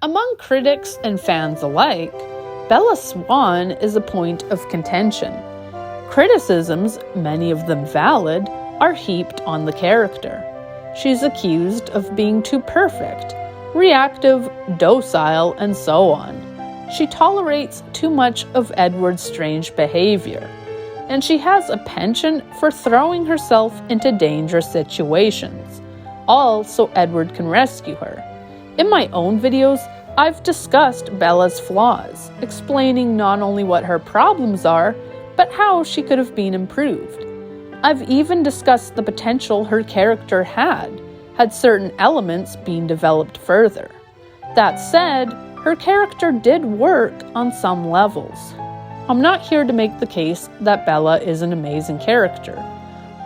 Among critics and fans alike, Bella Swan is a point of contention. Criticisms, many of them valid, are heaped on the character. She's accused of being too perfect, reactive, docile, and so on. She tolerates too much of Edward's strange behavior, and she has a penchant for throwing herself into dangerous situations, all so Edward can rescue her. In my own videos, I've discussed Bella's flaws, explaining not only what her problems are, but how she could have been improved. I've even discussed the potential her character had certain elements been developed further. That said, her character did work on some levels. I'm not here to make the case that Bella is an amazing character,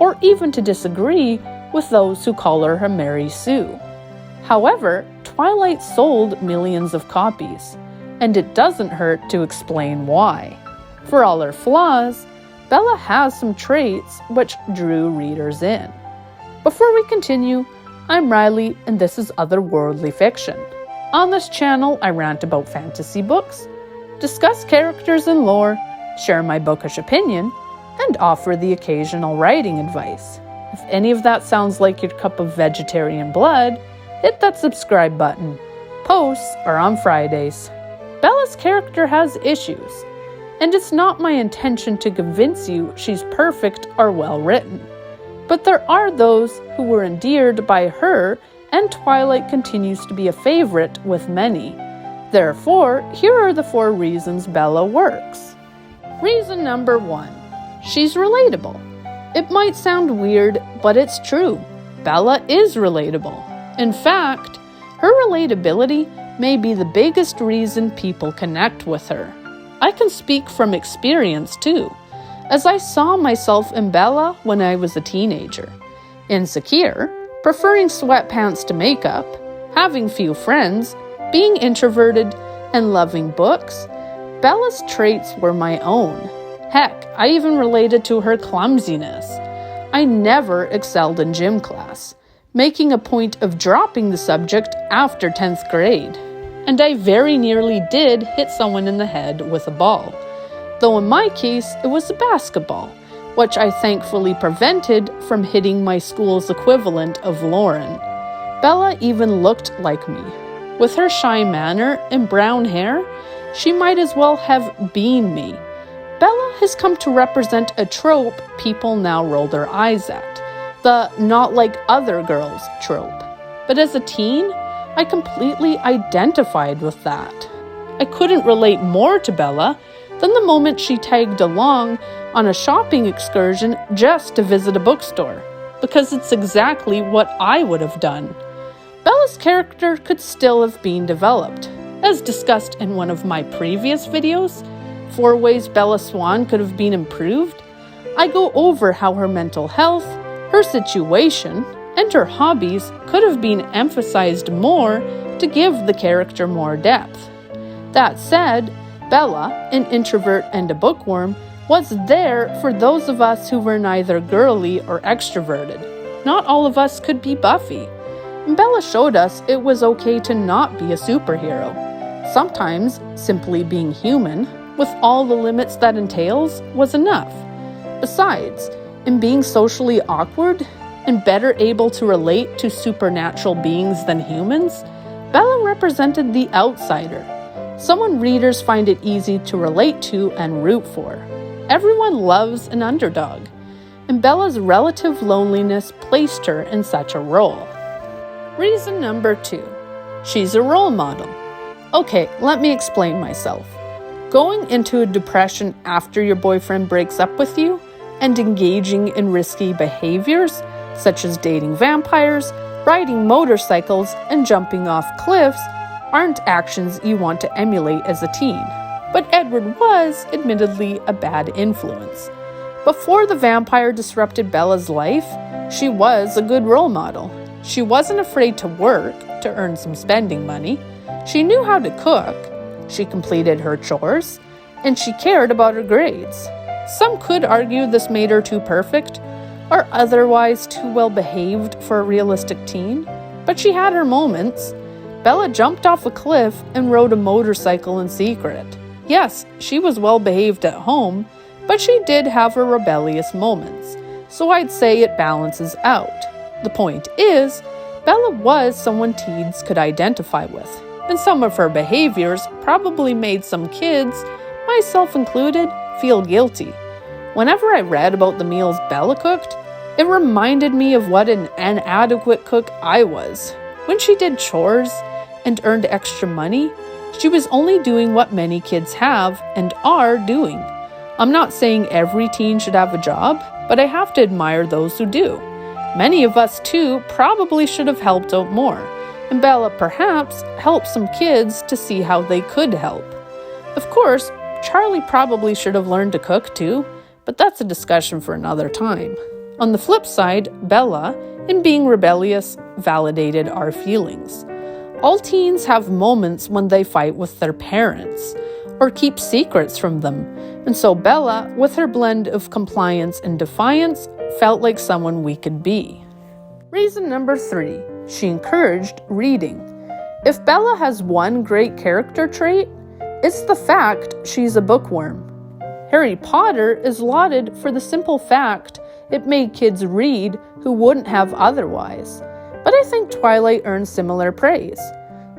or even to disagree with those who call her a Mary Sue. However, Twilight sold millions of copies, and it doesn't hurt to explain why. For all her flaws, Bella has some traits which drew readers in. Before we continue, I'm Riley, and this is Otherworldly Fiction. On this channel, I rant about fantasy books, discuss characters and lore, share my bookish opinion, and offer the occasional writing advice. If any of that sounds like your cup of vegetarian blood, hit that subscribe button. Posts are on Fridays. Bella's character has issues, and it's not my intention to convince you she's perfect or well written. But there are those who were endeared by her, and Twilight continues to be a favorite with many. Therefore, here are the 4 reasons Bella works. Reason number 1. She's relatable. It might sound weird, but it's true. Bella is relatable. In fact, her relatability may be the biggest reason people connect with her. I can speak from experience too, as I saw myself in Bella when I was a teenager. Insecure, preferring sweatpants to makeup, having few friends, being introverted, and loving books, Bella's traits were my own. Heck, I even related to her clumsiness. I never excelled in gym class, making a point of dropping the subject after 10th grade. And I very nearly did hit someone in the head with a ball. Though in my case, it was a basketball, which I thankfully prevented from hitting my school's equivalent of Lauren. Bella even looked like me. With her shy manner and brown hair, she might as well have been me. Bella has come to represent a trope people now roll their eyes at, the not like other girls trope. But as a teen, I completely identified with that. I couldn't relate more to Bella than the moment she tagged along on a shopping excursion just to visit a bookstore, because it's exactly what I would have done. Bella's character could still have been developed. As discussed in one of my previous videos, 4 ways Bella Swan could have been improved, I go over how her mental health, her situation, and her hobbies could have been emphasized more to give the character more depth. That said, Bella, an introvert and a bookworm, was there for those of us who were neither girly or extroverted. Not all of us could be Buffy. Bella showed us it was okay to not be a superhero. Sometimes, simply being human, with all the limits that entails, was enough. Besides, in being socially awkward and better able to relate to supernatural beings than humans, Bella represented the outsider, someone readers find it easy to relate to and root for. Everyone loves an underdog, and Bella's relative loneliness placed her in such a role. Reason number 2. She's a role model. Okay, let me explain myself. Going into a depression after your boyfriend breaks up with you and engaging in risky behaviors, such as dating vampires, riding motorcycles, and jumping off cliffs, aren't actions you want to emulate as a teen. But Edward was, admittedly, a bad influence. Before the vampire disrupted Bella's life, she was a good role model. She wasn't afraid to work to earn some spending money. She knew how to cook. She completed her chores, and she cared about her grades. Some could argue this made her too perfect, or otherwise too well behaved for a realistic teen, but she had her moments. Bella jumped off a cliff and rode a motorcycle in secret. Yes, she was well behaved at home, but she did have her rebellious moments, so I'd say it balances out. The point is, Bella was someone teens could identify with, and some of her behaviors probably made some kids, myself included, feel guilty. Whenever I read about the meals Bella cooked, it reminded me of what an inadequate cook I was. When she did chores and earned extra money, she was only doing what many kids have and are doing. I'm not saying every teen should have a job, but I have to admire those who do. Many of us, too, probably should have helped out more, and Bella perhaps helped some kids to see how they could help. Of course, Charlie probably should have learned to cook, too, but that's a discussion for another time. On the flip side, Bella, in being rebellious, validated our feelings. All teens have moments when they fight with their parents, or keep secrets from them, and so Bella, with her blend of compliance and defiance, felt like someone we could be. Reason number 3, she encouraged reading. If Bella has one great character trait, it's the fact she's a bookworm. Harry Potter is lauded for the simple fact it made kids read who wouldn't have otherwise, but I think Twilight earned similar praise.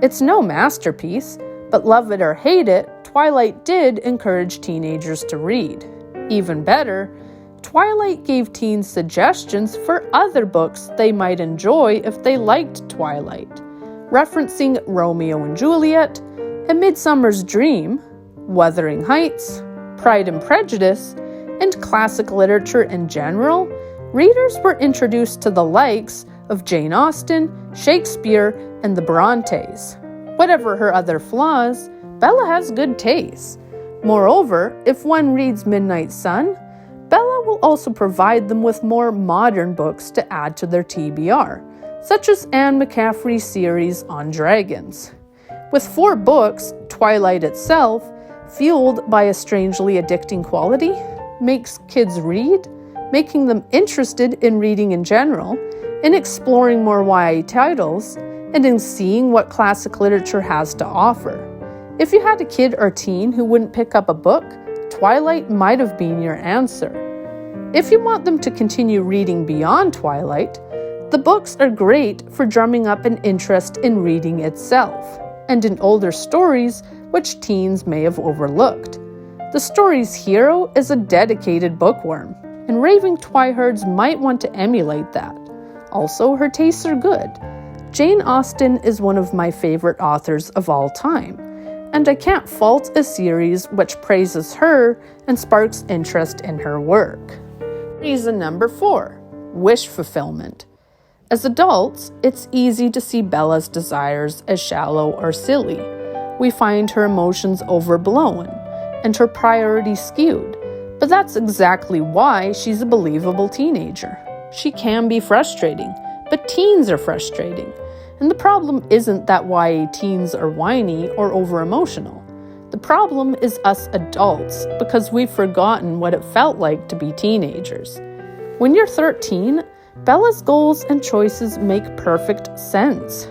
It's no masterpiece, but love it or hate it, Twilight did encourage teenagers to read. Even better, Twilight gave teens suggestions for other books they might enjoy if they liked Twilight, referencing Romeo and Juliet, A Midsummer's Dream, Wuthering Heights, Pride and Prejudice, and classic literature in general. Readers were introduced to the likes of Jane Austen, Shakespeare, and the Brontes. Whatever her other flaws, Bella has good taste. Moreover, if one reads Midnight Sun, Bella will also provide them with more modern books to add to their TBR, such as Anne McCaffrey's series on dragons. With 4 books, Twilight itself, fueled by a strangely addicting quality, makes kids read, making them interested in reading in general, in exploring more YA titles, and in seeing what classic literature has to offer. If you had a kid or teen who wouldn't pick up a book, Twilight might have been your answer. If you want them to continue reading beyond Twilight, the books are great for drumming up an interest in reading itself, and in older stories which teens may have overlooked. The story's hero is a dedicated bookworm, and raving twihards might want to emulate that. Also, her tastes are good. Jane Austen is one of my favorite authors of all time, and I can't fault a series which praises her and sparks interest in her work. Reason number 4, wish fulfillment. As adults, it's easy to see Bella's desires as shallow or silly. We find her emotions overblown and her priorities skewed, but that's exactly why she's a believable teenager. She can be frustrating, but teens are frustrating. And the problem isn't that YA teens are whiny or over-emotional. The problem is us adults, because we've forgotten what it felt like to be teenagers. When you're 13, Bella's goals and choices make perfect sense.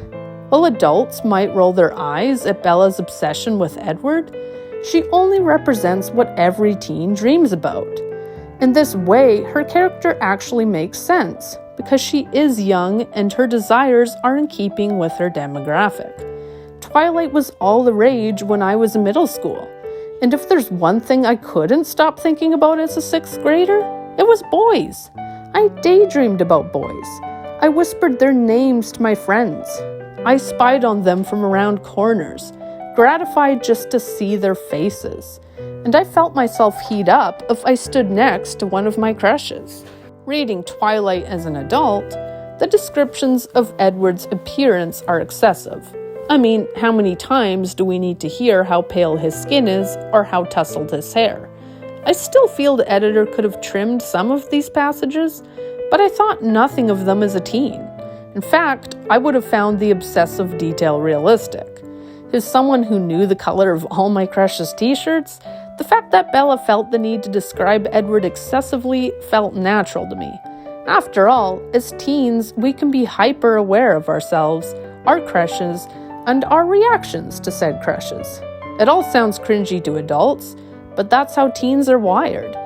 While adults might roll their eyes at Bella's obsession with Edward, she only represents what every teen dreams about. In this way, her character actually makes sense, because she is young and her desires are in keeping with her demographic. Twilight was all the rage when I was in middle school, and if there's one thing I couldn't stop thinking about as a 6th grader, it was boys. I daydreamed about boys. I whispered their names to my friends. I spied on them from around corners, gratified just to see their faces, and I felt myself heat up if I stood next to one of my crushes. Reading Twilight as an adult, the descriptions of Edward's appearance are excessive. I mean, how many times do we need to hear how pale his skin is or how tousled his hair? I still feel the editor could have trimmed some of these passages, but I thought nothing of them as a teen. In fact, I would have found the obsessive detail realistic. As someone who knew the color of all my crush's t-shirts, the fact that Bella felt the need to describe Edward excessively felt natural to me. After all, as teens, we can be hyper-aware of ourselves, our crushes, and our reactions to said crushes. It all sounds cringy to adults, but that's how teens are wired.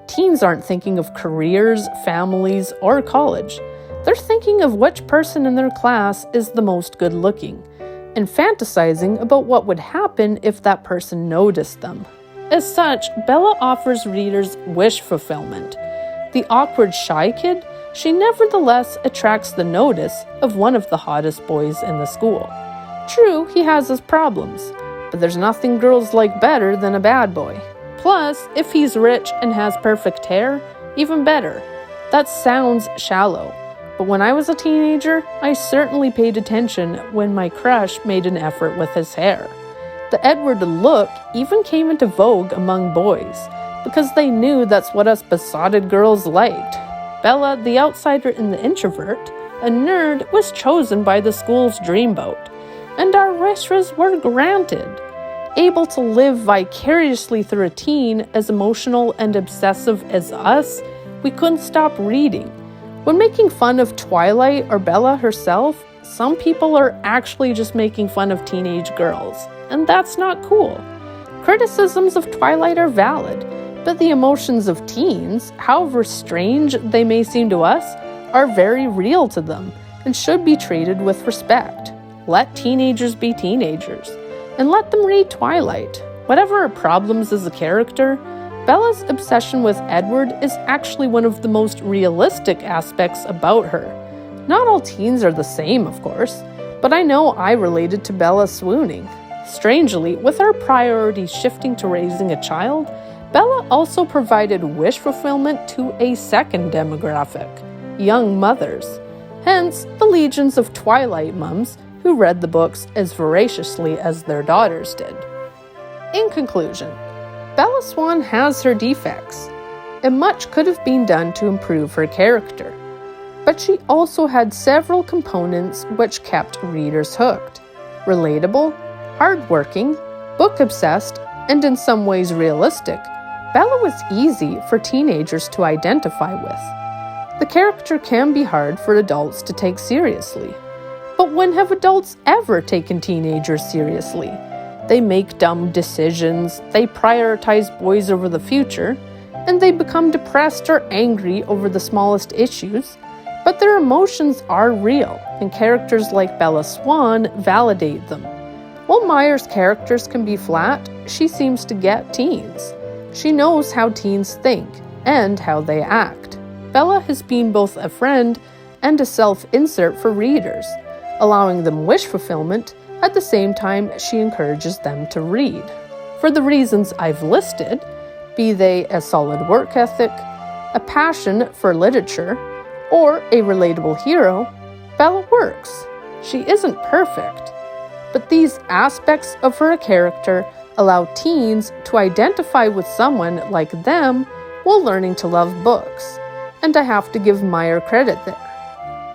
Teens aren't thinking of careers, families, or college. They're thinking of which person in their class is the most good-looking, and fantasizing about what would happen if that person noticed them. As such, Bella offers readers wish fulfillment. The awkward, shy kid, she nevertheless attracts the notice of one of the hottest boys in the school. True, he has his problems, but there's nothing girls like better than a bad boy. Plus, if he's rich and has perfect hair, even better. That sounds shallow, but when I was a teenager, I certainly paid attention when my crush made an effort with his hair. The Edward look even came into vogue among boys, because they knew that's what us besotted girls liked. Bella, the outsider and the introvert, a nerd, was chosen by the school's dreamboat, and our wishes were granted. Able to live vicariously through a teen as emotional and obsessive as us, we couldn't stop reading. When making fun of Twilight or Bella herself, some people are actually just making fun of teenage girls, and that's not cool. Criticisms of Twilight are valid, but the emotions of teens, however strange they may seem to us, are very real to them and should be treated with respect. Let teenagers be teenagers, and let them read Twilight. Whatever her problems as a character, Bella's obsession with Edward is actually one of the most realistic aspects about her. Not all teens are the same, of course, but I know I related to Bella swooning. Strangely, with her priorities shifting to raising a child, Bella also provided wish fulfillment to a second demographic, young mothers. Hence, the legions of Twilight mums who read the books as voraciously as their daughters did. In conclusion, Bella Swan has her defects, and much could have been done to improve her character. But she also had several components which kept readers hooked. Relatable, hardworking, book-obsessed, and in some ways realistic, Bella was easy for teenagers to identify with. The character can be hard for adults to take seriously. But when have adults ever taken teenagers seriously? They make dumb decisions, they prioritize boys over the future, and they become depressed or angry over the smallest issues, but their emotions are real, and characters like Bella Swan validate them. While Meyer's characters can be flat, she seems to get teens. She knows how teens think, and how they act. Bella has been both a friend and a self-insert for readers, allowing them wish fulfillment at the same time she encourages them to read. For the reasons I've listed, be they a solid work ethic, a passion for literature, or a relatable hero, Bella works. She isn't perfect, but these aspects of her character allow teens to identify with someone like them while learning to love books, and I have to give Meyer credit there.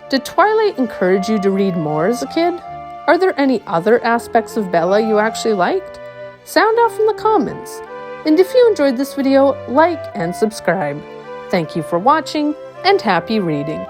Did Twilight encourage you to read more as a kid? Are there any other aspects of Bella you actually liked? Sound off in the comments. And if you enjoyed this video, like and subscribe. Thank you for watching, and happy reading.